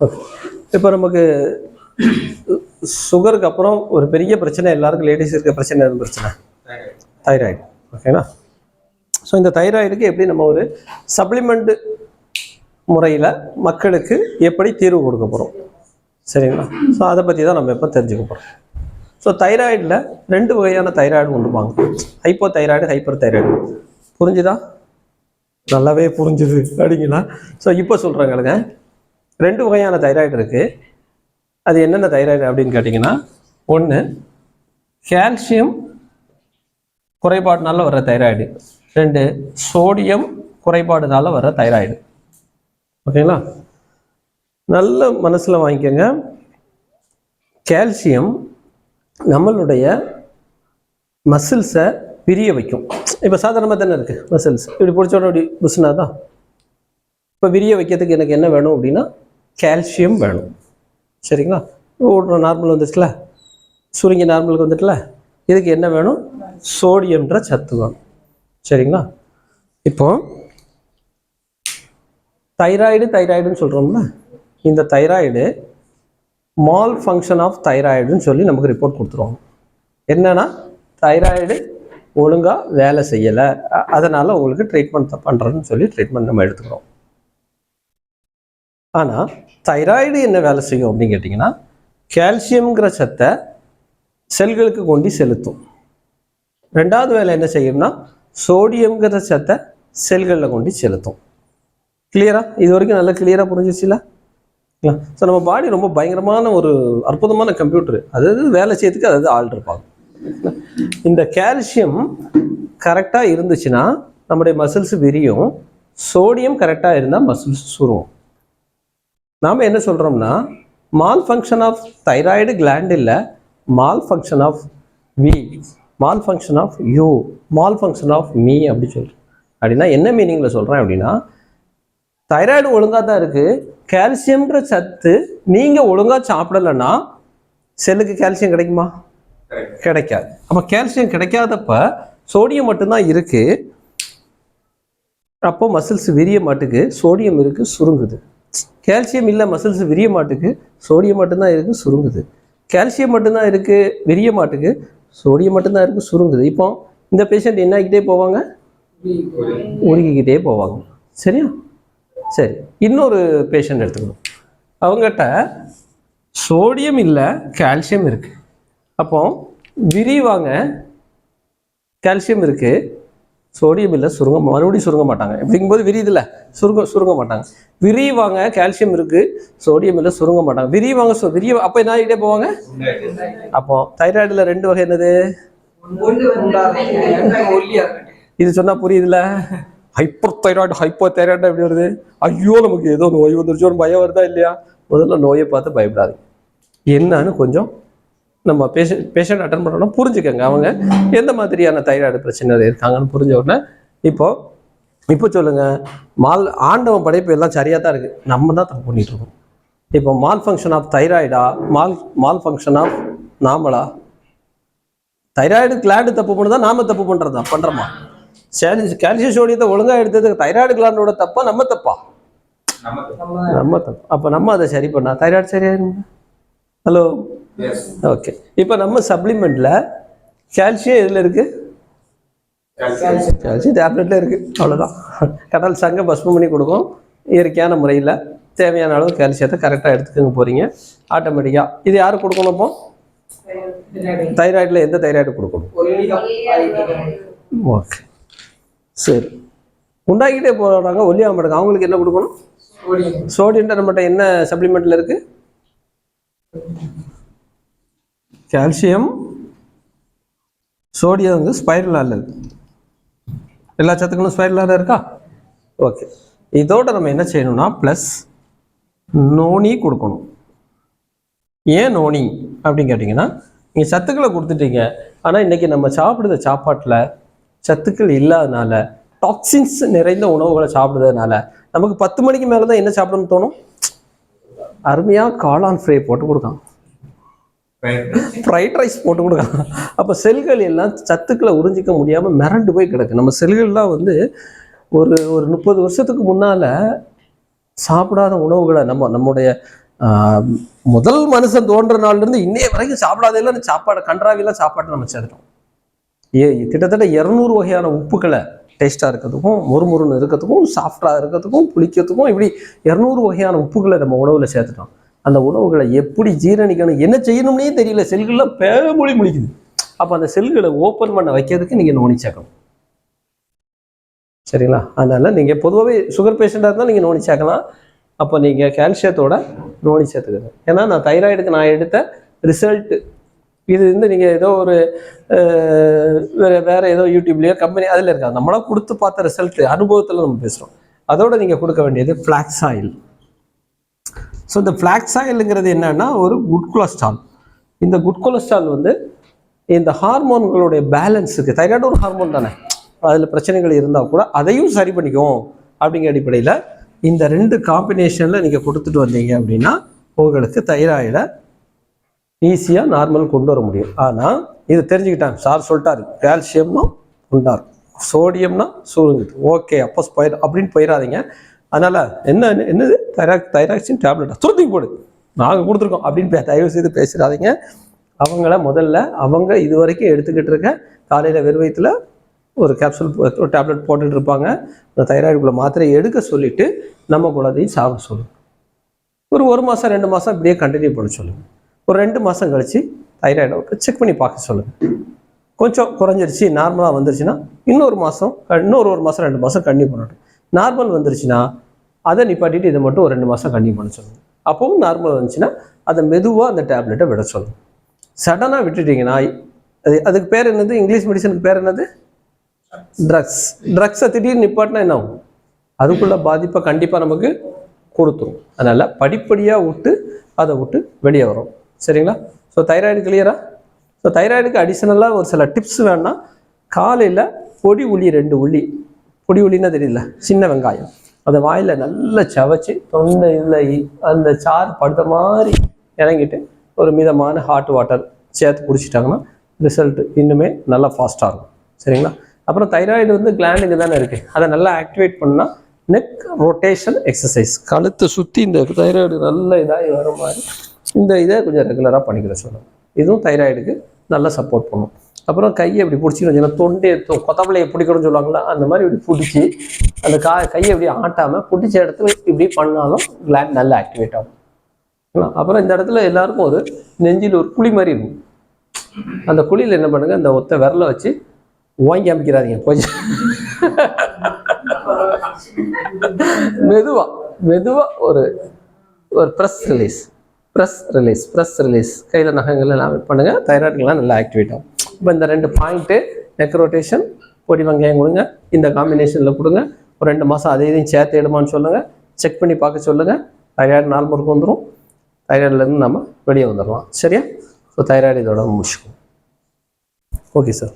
Okay. இப்போ நமக்கு சுகருக்கு அப்புறம் ஒரு பெரிய பிரச்சனை, எல்லாருக்கும் லேடிஸ் இருக்க பிரச்சனை எதுவும் பிரச்சனை தைராய்டு. ஓகேங்களா? ஸோ இந்த தைராய்டுக்கு எப்படி நம்ம ஒரு சப்ளிமெண்ட் முறையில் மக்களுக்கு எப்படி தீர்வு கொடுக்க போகிறோம், சரிங்களா? ஸோ அதை பற்றி தான் நம்ம இப்போ தெரிஞ்சுக்க போகிறோம். ஸோ தைராய்டில் 2 வகையான தைராய்டு உண்டுப்பாங்க, ஹைப்போ தைராய்டு, ஹைப்பர் தைராய்டு. புரிஞ்சுதா? நல்லாவே புரிஞ்சுது அப்படிங்களா? ஸோ இப்போ சொல்கிறாங்களுங்க, 2 வகையான தைராய்டு இருக்குது. அது என்னென்ன தைராய்டு அப்படின்னு கேட்டிங்கன்னா, 1 கால்சியம் குறைபாடுனால வர்ற தைராய்டு, 2 சோடியம் குறைபாடுனால வர்ற தைராய்டு. ஓகேங்களா? நல்ல மனசில் வாங்கிக்கோங்க. கால்சியம் நம்மளுடைய மசில்ஸை பிரிய வைக்கும். இப்போ சாதாரணமாக தானே இருக்குது மசில்ஸ், இப்படி பிடிச்சோட அப்படி புஷ்னா தான். இப்போ விரிய வைக்கிறதுக்கு எனக்கு என்ன வேணும் அப்படின்னா கால்சியம் வேணும், சரிங்களா? நார்மல் வந்துச்சுல, சுருங்கி நார்மலுக்கு வந்துட்டுல, இதுக்கு என்ன வேணும்? சோடியம்ன்ற சத்து வேணும், சரிங்களா? இப்போ தைராய்டுன்னு சொல்கிறோம்ல, இந்த தைராய்டு மால் ஃபங்க்ஷன் ஆஃப் தைராய்டுன்னு சொல்லி நமக்கு ரிப்போர்ட் கொடுத்துருவாங்க. என்னன்னா தைராய்டு ஒழுங்காக வேலை செய்யலை, அதனால் உங்களுக்கு ட்ரீட்மெண்ட் பண்ணுறேன்னு சொல்லி ட்ரீட்மெண்ட் நம்ம எடுத்துக்கிறோம். ஆனால் தைராய்டு என்ன வேலை செய்யும் அப்படின்னு கேட்டிங்கன்னா, கால்சியம்ங்கிற சத்தை செல்களுக்கு கொண்டு செலுத்தும். 2வது வேலை என்ன செய்யும்னா சோடியம்ங்கிற சத்தை செல்களில் கொண்டு செலுத்தும். கிளியரா? இது வரைக்கும் நல்லா கிளியராக புரிஞ்சிச்சுல? ஸோ நம்ம பாடி ரொம்ப பயங்கரமான ஒரு அற்புதமான கம்ப்யூட்டர், அதாவது வேலை செய்யறதுக்கு அதாவது ஆள் இருப்பாங்க. இந்த கால்சியம் கரெக்டாக இருந்துச்சுன்னா நம்முடைய மசில்ஸ் விரியும், சோடியம் கரெக்டாக இருந்தால் மசில்ஸ் சுருவும். நாம் என்ன சொல்கிறோம்னா malfunction of thyroid gland இல்லை, malfunction of we, malfunction of you, malfunction of me அப்படி சொல்கிறோம். அப்படின்னா என்ன மீனிங்கில் சொல்கிறேன் அப்படின்னா, தைராய்டு ஒழுங்காக தான் இருக்குது, கால்சியம்ன்ற சத்து நீங்கள் ஒழுங்காக சாப்பிடலைன்னா செல்லுக்கு கால்சியம் கிடைக்குமா? கிடைக்காது. அப்போ கால்சியம் கிடைக்காதப்ப சோடியம் மட்டும்தான் இருக்குது, அப்போ மசில்ஸ் விரிய மாட்டுக்கு, சோடியம் இருக்குது சுருங்குது. கால்சியம் இல்லை, மசில்ஸ் விரிய மாட்டுக்கு, சோடியம் மட்டும்தான் இருக்குது சுருங்குது. கால்சியம் மட்டும்தான் இருக்குது விரிய மாட்டுக்கு, சோடியம் மட்டும்தான் இருக்குது சுருங்குது. இப்போ இந்த பேஷண்ட் என்ன ஆகிக்கிட்டே போவாங்க? உருகிக்கிட்டே போவாங்க, சரியா? சரி, இன்னொரு பேஷண்ட் எடுத்துக்கணும். அவங்ககிட்ட சோடியம் இல்லை, கால்சியம் இருக்குது. அப்போ விரிவாங்க, கால்சியம் இருக்குது, சோடியம் இல்லை, மறுபடியும் சுருங்க மாட்டாங்க. எப்படிங்கும்போது விரியுதில்ல, சுருங்க மாட்டாங்க. விரிவாங்க, கால்சியம் இருக்குது, சோடியம் இல்லை, சுருங்க மாட்டாங்க. விரிவாங்க, அப்போ என்ன ஆகிட்டே போவாங்க? அப்போ தைராய்டில் 2 வகை என்னது? இது சொன்னால் புரியுதுல்ல? ஹைப்பர் தைராய்டு, ஹைப்போ தைராய்டு எப்படி வருது? ஐயோ நமக்கு ஏதோ நோய் வந்துருச்சோன்னு பயம் வருதா இல்லையா? முதல்ல நோயை பார்த்து பயப்படாது. என்னன்னு கொஞ்சம் நம்ம பேஷண்ட் அட்டன் பண்ணோம்னா புரிஞ்சுக்கங்க, அவங்க எந்த மாதிரியான தைராய்டு பிரச்சனை இருக்காங்கன்னு புரிஞ்ச உடனே இப்போ சொல்லுங்க, ஆண்டவன் படைப்பு எல்லாம் சரியாக தான் இருக்குது, நம்ம தான் தப்பு பண்ணிட்டு இருக்கோம். இப்போ மால் ஃபங்க்ஷன் ஆஃப் தைராய்டா, மால் ஃபங்க்ஷன் ஆஃப் நாமளா? தைராய்டு கிளாண்டு தப்பு பண்ணுறதா, நாம தப்பு பண்ணுறோமா? கால்சியம் சோடியத்தை ஒழுங்காக எடுத்தது தைராய்டு கிளாண்டோட தப்பா, நம்ம தப்பா? நம்ம தப்பு. அப்போ நம்ம அதை சரி பண்ணா தைராய்டு சரியாயிருங்க. Hello, okay. இப்போ நம்ம சப்ளிமெண்ட்ல கால்சியம் எதில் இருக்கு? கால்சியம் டேப்லெட்ல இருக்கு, அவ்வளோதான். கடல் சங்க பஸ்மம் பண்ணி கொடுக்கும். இயற்கையான முறையில் தேவையான அளவு கால்சியத்தை கரெக்டாக எடுத்துக்கங்க போறீங்க ஆட்டோமேட்டிக்காக. இது யாரு கொடுக்கணும்? இப்போ தைராய்டில் எந்த தைராய்டு கொடுக்கணும்? ஓகே, சரி. உண்டாக்கிட்டே போகிறாங்க, ஒல்லியாக மாட்டாங்க, அவங்களுக்கு என்ன கொடுக்கணும்? சோடியம். நம்மகிட்ட என்ன சப்ளிமெண்ட்ல இருக்கு? கால்சியம், சோடியம் வந்து ஸ்பைரலால இருக்கு. எல்லா சத்துக்களும் ஸ்பைரலால இருக்கா? ஓகே. இதோட நம்ம என்ன செய்யணும்னா ப்ளஸ் நோனி கொடுக்கணும். ஏன் நோனி அப்படின்னு கேட்டிங்கன்னா, நீங்கள் சத்துக்களை கொடுத்துட்டீங்க, ஆனால் இன்றைக்கி நம்ம சாப்பிடுற சாப்பாட்டில் சத்துக்கள் இல்லாதனால, டாக்ஸின்ஸ் நிறைந்த உணவுகளை சாப்பிடுறதுனால நமக்கு 10 மணிக்கு மேலே தான் என்ன சாப்பிடணும்னு தோணும்? அருமையாக காளான் ஃப்ரை போட்டு கொடுக்கலாம், ஃப்ரைட் ரைஸ் போட்டு கொடுக்கலாம். அப்போ செல்கள் எல்லாம் சத்துக்களை உறிஞ்சிக்க முடியாமல் மிரண்டு போய் கிடக்கு. நம்ம செல்கள்லாம் வந்து ஒரு 30 வருஷத்துக்கு முன்னால் சாப்பிடாத உணவுகளை நம்முடைய முதல் மனுஷன் தோன்ற நாள்லேருந்து இன்னைய வரைக்கும் சாப்பிடாதெல்லாம் சாப்பாடு கன்றாவிலாம் சாப்பாடு நம்ம சேர்த்துட்டோம். கிட்டத்தட்ட 200 வகையான உப்புக்களை டேஸ்ட்டாக இருக்கிறதுக்கும் முறுமுறுன்னு இருக்கிறதுக்கும் சாஃப்டாக இருக்கிறதுக்கும் புளிக்கிறதுக்கும் இப்படி 200 வகையான உப்புகளை நம்ம உணவில் சேர்த்துட்டோம். அந்த உணவுகளை எப்படி ஜீரணிக்கணும் என்ன செய்யணும்னே தெரியல, செல்கள்லாம் பேமொழி முழிக்குது. அப்போ அந்த செல்களை ஓப்பன் பண்ண வைக்கிறதுக்கு நீங்கள் நோனி சேர்க்கணும். சரிங்களா? அதனால நீங்கள் பொதுவாகவே சுகர் பேஷண்ட்டாக இருந்தால் நீங்கள் நோனி சேர்க்கலாம். அப்போ நீங்கள் கால்சியத்தோட நோனி சேர்த்துக்கணும். ஏன்னா நான் தைராய்டுக்கு நான் எடுத்த ரிசல்ட்டு இது நீங்கள் ஏதோ ஒரு வேறு ஏதோ யூடியூப்லேயோ கம்பெனி அதில் இருக்காது, நம்மளாம் கொடுத்து பார்த்த ரிசல்ட்டு அனுபவத்தில் நம்ம பேசுகிறோம். அதோட நீங்கள் கொடுக்க வேண்டியது ஃப்ளாக்ஸ் ஆயில். ஸோ இந்த ஃப்ளாக்ஸ் ஆயிலுங்கிறது என்னன்னா ஒரு குட் கொலஸ்ட்ரால். இந்த குட் கொலஸ்ட்ரால் இந்த ஹார்மோன்களுடைய பேலன்ஸுக்கு, தைராய்டு ஒரு ஹார்மோன் தானே, அதில் பிரச்சனைகள் இருந்தால் கூட அதையும் சரி பண்ணிக்கும் அப்படிங்கிற அடிப்படையில் இந்த 2 காம்பினேஷனில் நீங்கள் கொடுத்துட்டு வந்தீங்க அப்படின்னா உங்களுக்கு தைராய்டை ஈஸியாக நார்மல் கொண்டு வர முடியும். ஆனால் இது தெரிஞ்சுக்கிட்டாங்க, சார் சொல்லிட்டாரு கால்சியம்னா உண்டார், சோடியம்னா சுருங்குது, ஓகே அப்போ அப்படின்னு போயிடாதீங்க. அதனால் என்னது தைராக்சின் டேப்லெட்டா சுருத்திக்கு போடு நாங்கள் கொடுத்துருக்கோம் அப்படின்னு தயவு செய்து பேசிடாதீங்க. அவங்கள முதல்ல அவங்க இது வரைக்கும் எடுத்துக்கிட்டு இருக்க காலையில் வெறும் வயிற்றுல ஒரு கேப்சூல் ஒரு டேப்லெட் போட்டுட்டு இருப்பாங்க, இந்த தைராய்டுக்குள்ள மாத்திரையை எடுக்க சொல்லிவிட்டு நம்ம குழந்தையும் சாப்பிட சொல்லுங்கள். ஒரு 1 மாதம் 2 மாதம் இப்படியே கண்டினியூ பண்ண சொல்லுங்கள். ஒரு 2 மாதம் கழித்து தைராய்டை செக் பண்ணி பார்க்க சொல்லுங்கள். கொஞ்சம் குறைஞ்சிருச்சு நார்மலாக வந்துருச்சுன்னா இன்னொரு 1 மாதம் 2 மாதம் கண்டினியூ பண்ணட்டும். நார்மல் வந்துருச்சுன்னா அதை நிப்பாட்டிட்டு இதை மட்டும் ஒரு 2 மாதம் கண்டினியூ பண்ண சொல்லுங்கள். அப்போவும் நார்மல் வந்துச்சுன்னா அதை மெதுவாக அந்த டேப்லெட்டை விட சொல்லுங்கள். சடனாக விட்டுட்டிங்கன்னா அதுக்கு பேர் என்னது, இங்கிலீஷ் மெடிசனுக்கு பேர் என்னது, ட்ரக்ஸை திடீர்னு நிப்பாட்டினா என்ன ஆகும், அதுக்குள்ள பாதிப்பை கண்டிப்பாக நமக்கு கொடுத்துரும். அதனால் படிப்படியாக அதை விட்டு வெளியே வரும். சரிங்களா? ஸோ தைராய்டு கிளியரா? ஸோ தைராய்டுக்கு அடிஷ்னலாக ஒரு சில டிப்ஸ் வேணும்னா, காலையில் பொடி உள்ளி 2 உள்ளி, பொடி உள்ளின்னா தெரியல, சின்ன வெங்காயம், அதை வாயில் நல்லா சவைச்சி தொண்டை இதில் அந்த சாறு படுத்த மாதிரி இறங்கிட்டு ஒரு மிதமான ஹாட் வாட்டர் சேர்த்து குடிச்சிட்டாங்கன்னா ரிசல்ட் இன்னுமே நல்லா ஃபாஸ்ட்டாக இருக்கும். சரிங்களா? அப்புறம் தைராய்டு கிளாண்டுக்கு தானே இருக்குது, அதை நல்லா ஆக்டிவேட் பண்ணால் நெக் ரொட்டேஷன் எக்ஸசைஸ், கழுத்தை சுற்றி இந்த தைராய்டு நல்ல இதாகி வர மாதிரி இந்த இதை கொஞ்சம் ரெகுலராக பண்ணிக்கிற சொல்லணும். இதுவும் தைராய்டுக்கு நல்லா சப்போர்ட் பண்ணும். அப்புறம் கையை இப்படி பிடிச்சின்னு வச்சுன்னா தொண்டையை கொத்தமலையை பிடிக்கணும்னு சொல்லுவாங்களா, அந்த மாதிரி இப்படி பிடிச்சி அந்த கையை இப்படி ஆட்டாமல் பிடிச்ச இடத்துல இப்படி பண்ணாலும் கிளாண்ட் நல்லா ஆக்டிவேட் ஆகும். அப்புறம் இந்த இடத்துல எல்லாருக்கும் ஒரு நெஞ்சில் ஒரு குழி மாதிரி இருக்கும். அந்த குழியில் என்ன பண்ணுங்க, அந்த ஒத்த விரலை வச்சு வாங்கி அமைக்கிறாதீங்க, கொஞ்சம் மெதுவா ஒரு ப்ரெஸ் ரிலீஸ் கையில் நகங்கள் எல்லாம் பண்ணுங்க, தைராய்டுலாம் நல்லா ஆக்டிவேட் ஆகும். இப்போ இந்த 2 பாயிண்ட்டு நெக் ரொட்டேஷன், பொடி வெங்காயம் கொடுங்க, இந்த காம்பினேஷனில் கொடுங்க. ஒரு 2 மாதம் அதையும் சேர்த்து எடுமான்னு சொல்லுங்கள், செக் பண்ணி பார்க்க சொல்லுங்கள். தைராய்டு நார்மலுக்கு வந்துடும், தைராய்டுலேருந்து நம்ம வெளியே வந்துடலாம். சரியா? ஸோ தைராய்டு இதோட முடிச்சுக்கோம். Okay sir.